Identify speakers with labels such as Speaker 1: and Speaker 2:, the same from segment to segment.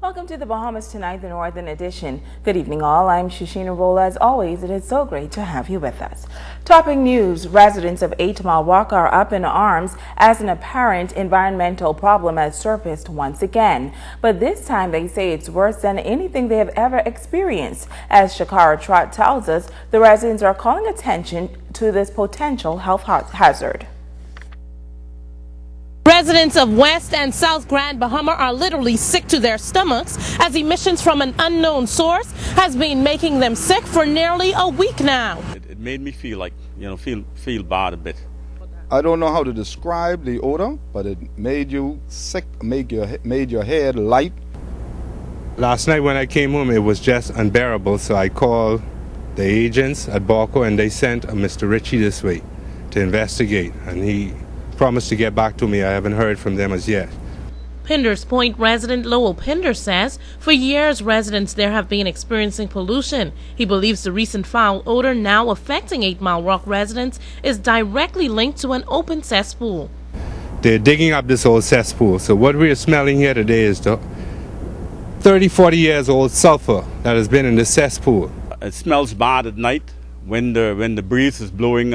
Speaker 1: Welcome to the Bahamas Tonight, the Northern Edition. Good evening, all. I'm Shasheena Rolle. As always, it is so great to have you with us. Topping news, residents of 8 Mile Walk are up in arms as an apparent environmental problem has surfaced once again. But this time they say it's worse than anything they have ever experienced. As Shakara Trott tells us, the residents are calling attention to this potential health hazard.
Speaker 2: Residents of West and South Grand Bahama are literally sick to their stomachs as emissions from an unknown source has been making them sick for nearly a week now.
Speaker 3: It made me feel like, feel bad a bit.
Speaker 4: I don't know how to describe the odor, but it made you sick, made your head light.
Speaker 5: Last night when I came home, it was just unbearable, so I called the agents at Borco and they sent Mr. Ritchie this way to investigate, and he promised to get back to me. I haven't heard from them as yet.
Speaker 2: Pinders Point resident Lowell Pinder says for years residents there have been experiencing pollution. He believes the recent foul odor now affecting 8 Mile Rock residents is directly linked to an open cesspool.
Speaker 5: They're digging up this old cesspool, so what we're smelling here today is the 30-40 years old sulfur that has been in the cesspool.
Speaker 3: It smells bad at night when the breeze is blowing.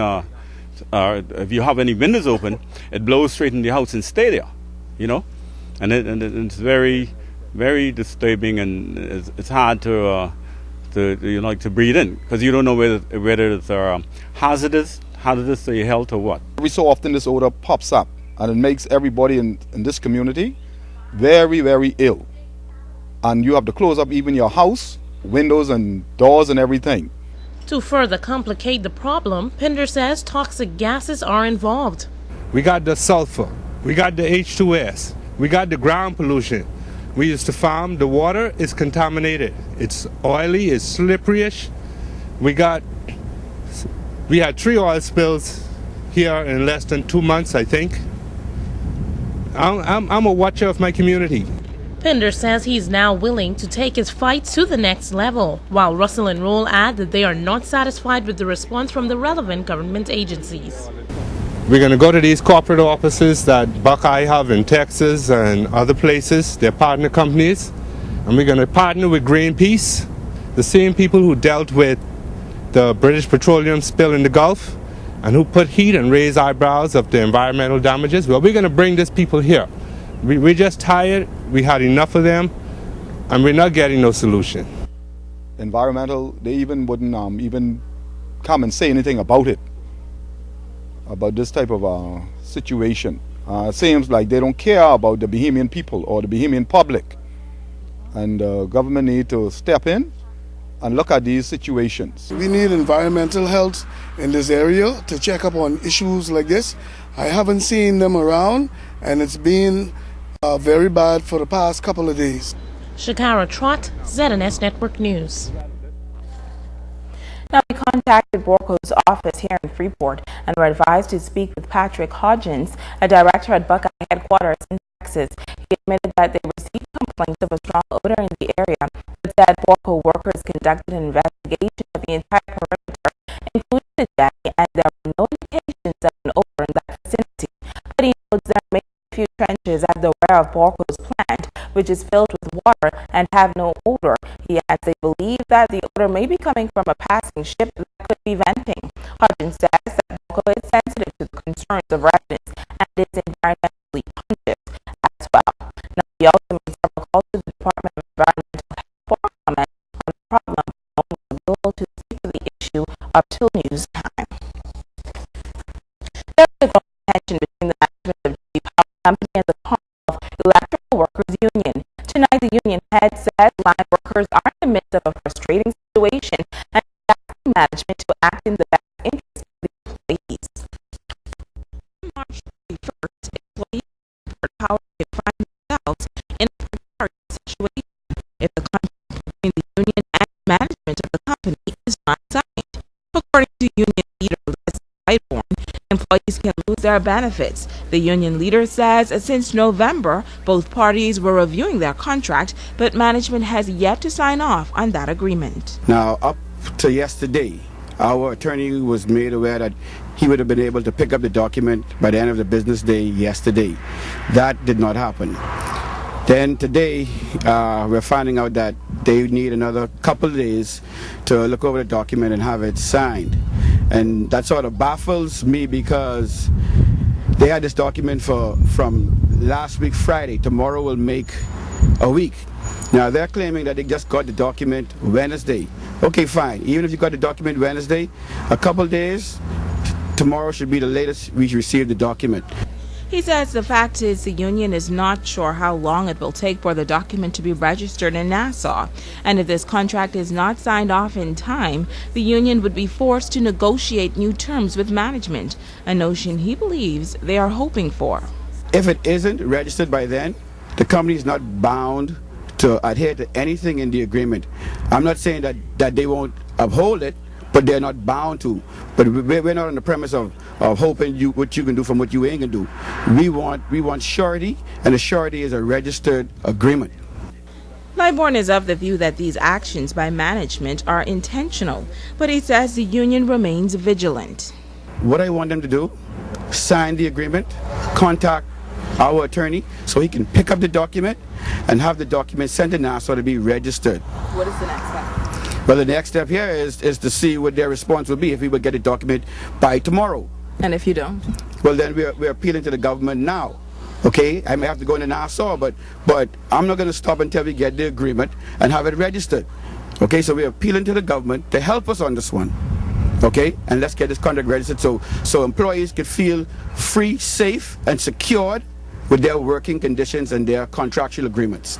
Speaker 3: If you have any windows open, it blows straight in the house and stay there, and it's very, very disturbing, and it's hard to breathe in because you don't know whether it's hazardous to your health or what.
Speaker 4: Every so often this odor pops up, and it makes everybody in this community very, very ill. And you have to close up even your house, windows and doors and everything.
Speaker 2: To further complicate the problem, Pinder says toxic gases are involved.
Speaker 5: We got the sulfur, we got the H2S, we got the ground pollution. We used to farm, the water is contaminated. It's oily, it's slipperish. We had 3 oil spills here in less than 2 months, I think. I'm a watcher of my community.
Speaker 2: Pinder says he's now willing to take his fight to the next level, while Russell and Rolle add that they are not satisfied with the response from the relevant government agencies.
Speaker 5: We're going to go to these corporate offices that Buckeye have in Texas and other places, their partner companies, and we're going to partner with Greenpeace, the same people who dealt with the British petroleum spill in the Gulf and who put heat and raised eyebrows of the environmental damages. Well, we're going to bring these people here. We're just tired, we had enough of them, and we're not getting no solution.
Speaker 4: Environmental, they even wouldn't even come and say anything about it, about this type of situation. It seems like they don't care about the Bahamian people or the Bahamian public. And the government need to step in and look at these situations.
Speaker 6: We need environmental health in this area to check up on issues like this. I haven't seen them around, and it's been very bad for the past couple of days.
Speaker 2: Shakara Trott, ZNS Network News.
Speaker 1: Now, we contacted Borco's office here in Freeport and were advised to speak with Patrick Hodgins, a director at Buckeye headquarters in Texas. He admitted that they received complaints of a strong odor in the area, but said Borco workers conducted an investigation of the entire perimeter, including the deck, and there were no indications of an odor in that vicinity. But he notes there may few trenches at the rear of Borco's plant, which is filled with water and have no odor. He adds they believe that the odor may be coming from a passing ship that could be venting. Hodgins says that Borco is sensitive to the concerns of residents and is environmentally conscious as well. Now, he also made several calls to the Department of Environmental Health for comment on the problem, but only available to speak to the issue up till news time. There is a growing tension between the management of the power company and the Commonwealth Electrical Workers Union. Tonight, the union head says line workers are in the midst of a frustrating situation and asking management to act in the best interest of the employees. March 31st, employees of power could find themselves in a precarious situation if the contract between the union and management of the company is not signed. According to union leader employees can lose their benefits. The union leader says since November, both parties were reviewing their contract, but management has yet to sign off on that agreement.
Speaker 7: Now, up to yesterday, our attorney was made aware that he would have been able to pick up the document by the end of the business day yesterday. That did not happen. Then today, we're finding out that they need another couple of days to look over the document and have it signed. And that sort of baffles me because they had this document from last week Friday. Tomorrow will make a week. Now they're claiming that they just got the document Wednesday. Okay, fine. Even if you got the document Wednesday, a couple of days, tomorrow should be the latest we receive the document.
Speaker 1: He says the fact is the union is not sure how long it will take for the document to be registered in Nassau, and if this contract is not signed off in time, the union would be forced to negotiate new terms with management, a notion he believes they are hoping for.
Speaker 7: If it isn't registered by then, the company is not bound to adhere to anything in the agreement. I'm not saying that they won't uphold it, but they're not bound to. But we're not on the premise of hoping what you can do from what you ain't gonna do. We want surety, and the surety is a registered agreement.
Speaker 1: Liborn is of the view that these actions by management are intentional, but he says the union remains vigilant.
Speaker 7: What I want them to do, sign the agreement, contact our attorney so he can pick up the document and have the document sent to Nassau to be registered.
Speaker 1: What is the next step?
Speaker 7: Well, the next step here is to see what their response will be if we would get a document by tomorrow.
Speaker 1: And if you don't?
Speaker 7: Well, then we're appealing to the government now. Okay, I may have to go into Nassau, but I'm not going to stop until we get the agreement and have it registered. Okay, so we're appealing to the government to help us on this one. Okay, and let's get this contract registered so employees can feel free, safe, and secured with their working conditions and their contractual agreements.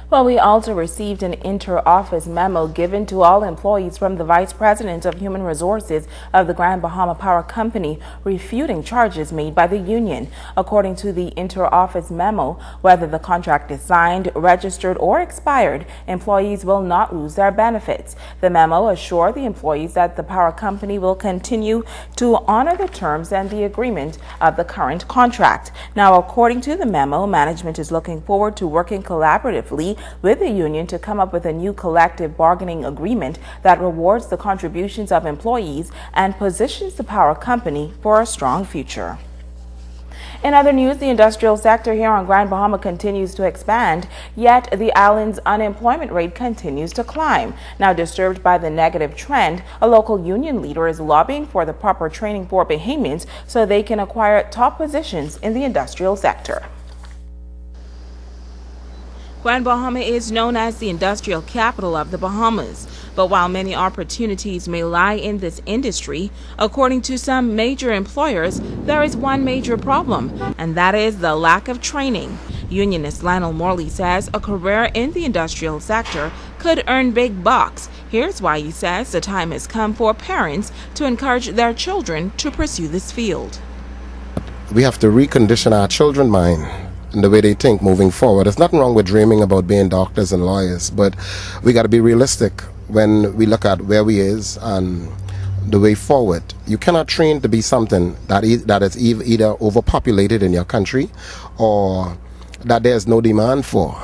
Speaker 1: Well, we also received an inter-office memo given to all employees from the Vice President of Human Resources of the Grand Bahama Power Company refuting charges made by the union. According to the inter-office memo, whether the contract is signed, registered, or expired, employees will not lose their benefits. The memo assured the employees that the power company will continue to honor the terms and the agreement of the current contract. Now, according to the memo, management is looking forward to working collaboratively with the union to come up with a new collective bargaining agreement that rewards the contributions of employees and positions the power company for a strong future. In other news, the industrial sector here on Grand Bahama continues to expand, yet the island's unemployment rate continues to climb. Now, disturbed by the negative trend, a local union leader is lobbying for the proper training for Bahamians so they can acquire top positions in the industrial sector. Grand Bahama is known as the industrial capital of the Bahamas, but while many opportunities may lie in this industry, according to some major employers, there is one major problem, and that is the lack of training. Unionist Lionel Morley says a career in the industrial sector could earn big bucks. Here's why he says the time has come for parents to encourage their children to pursue this field.
Speaker 8: We have to recondition our children's mind and the way they think moving forward. There's nothing wrong with dreaming about being doctors and lawyers, but we got to be realistic when we look at where we is and the way forward. You cannot train to be something that is either overpopulated in your country or that there's no demand for.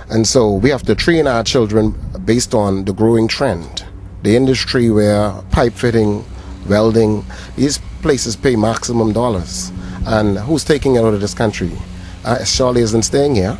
Speaker 8: And so we have to train our children based on the growing trend. The industry where pipe fitting, welding, these places pay maximum dollars. And who's taking it out of this country? Surely isn't staying here.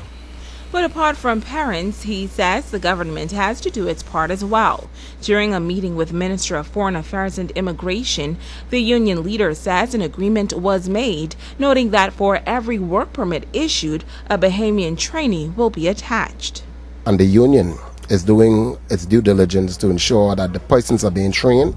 Speaker 1: But apart from parents, he says the government has to do its part as well. During a meeting with Minister of Foreign Affairs and Immigration, the union leader says an agreement was made, noting that for every work permit issued, a Bahamian trainee will be attached.
Speaker 8: And the union is doing its due diligence to ensure that the persons are being trained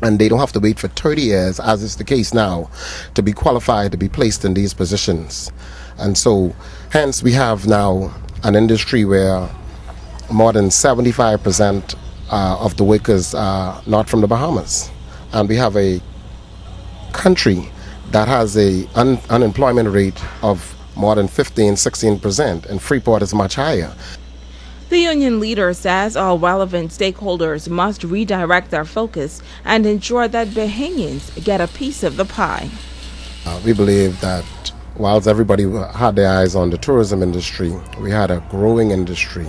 Speaker 8: and they don't have to wait for 30 years, as is the case now, to be qualified to be placed in these positions. And so, hence, we have now an industry where more than 75% of the workers are not from the Bahamas. And we have a country that has an unemployment rate of more than 15-16%, and Freeport is much higher.
Speaker 1: The union leader says all relevant stakeholders must redirect their focus and ensure that Bahamians get a piece of the pie.
Speaker 8: We believe that whilst everybody had their eyes on the tourism industry, we had a growing industry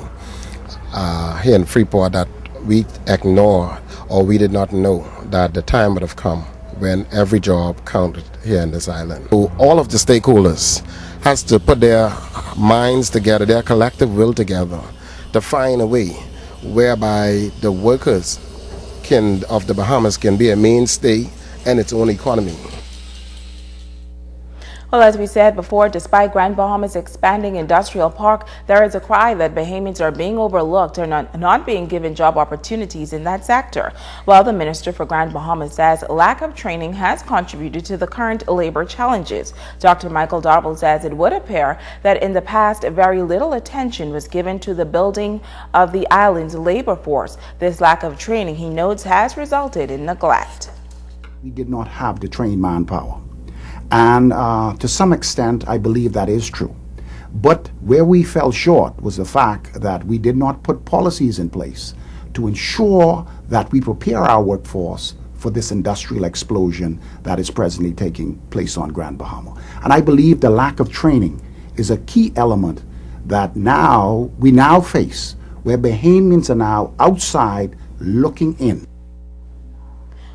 Speaker 8: here in Freeport that we ignored, or we did not know that the time would have come when every job counted here in this island. So all of the stakeholders has to put their minds together, their collective will together, to find a way whereby the workers of the Bahamas can be a mainstay in its own economy.
Speaker 1: Well, as we said before, despite Grand Bahama's expanding industrial park, there is a cry that Bahamians are being overlooked or not being given job opportunities in that sector. Well, the Minister for Grand Bahama says lack of training has contributed to the current labor challenges. Dr. Michael Darville says it would appear that in the past, very little attention was given to the building of the island's labor force. This lack of training, he notes, has resulted in neglect.
Speaker 9: We did not have the trained manpower. And to some extent, I believe that is true. But where we fell short was the fact that we did not put policies in place to ensure that we prepare our workforce for this industrial explosion that is presently taking place on Grand Bahama. And I believe the lack of training is a key element that we now face, where Bahamians are now outside looking in.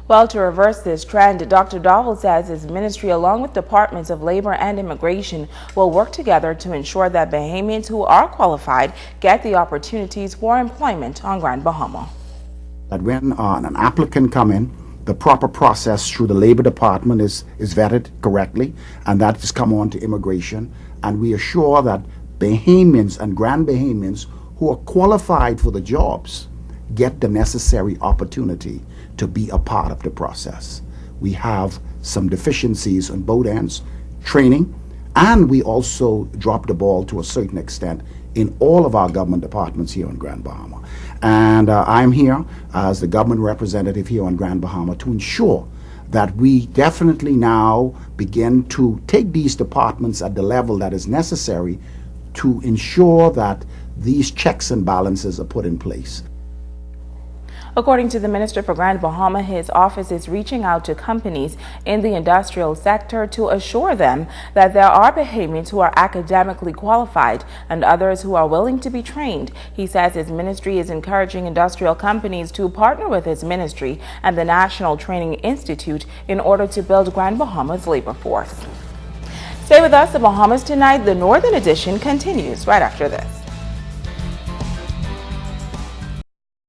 Speaker 1: Well, to reverse this trend, Dr. Darville says his ministry, along with departments of labor and immigration, will work together to ensure that Bahamians who are qualified get the opportunities for employment on Grand Bahama.
Speaker 9: That when an applicant comes in, the proper process through the Labor Department is vetted correctly, and that is come on to immigration, and we assure that Bahamians and Grand Bahamians who are qualified for the jobs get the necessary opportunity to be a part of the process. We have some deficiencies on both ends, training, and we also drop the ball to a certain extent in all of our government departments here on Grand Bahama. And I'm here as the government representative here on Grand Bahama to ensure that we definitely now begin to take these departments at the level that is necessary to ensure that these checks and balances are put in place.
Speaker 1: According to the Minister for Grand Bahama, his office is reaching out to companies in the industrial sector to assure them that there are Bahamians who are academically qualified and others who are willing to be trained. He says his ministry is encouraging industrial companies to partner with his ministry and the National Training Institute in order to build Grand Bahama's labor force. Stay with us. The Bahamas Tonight, the Northern Edition, continues right after this.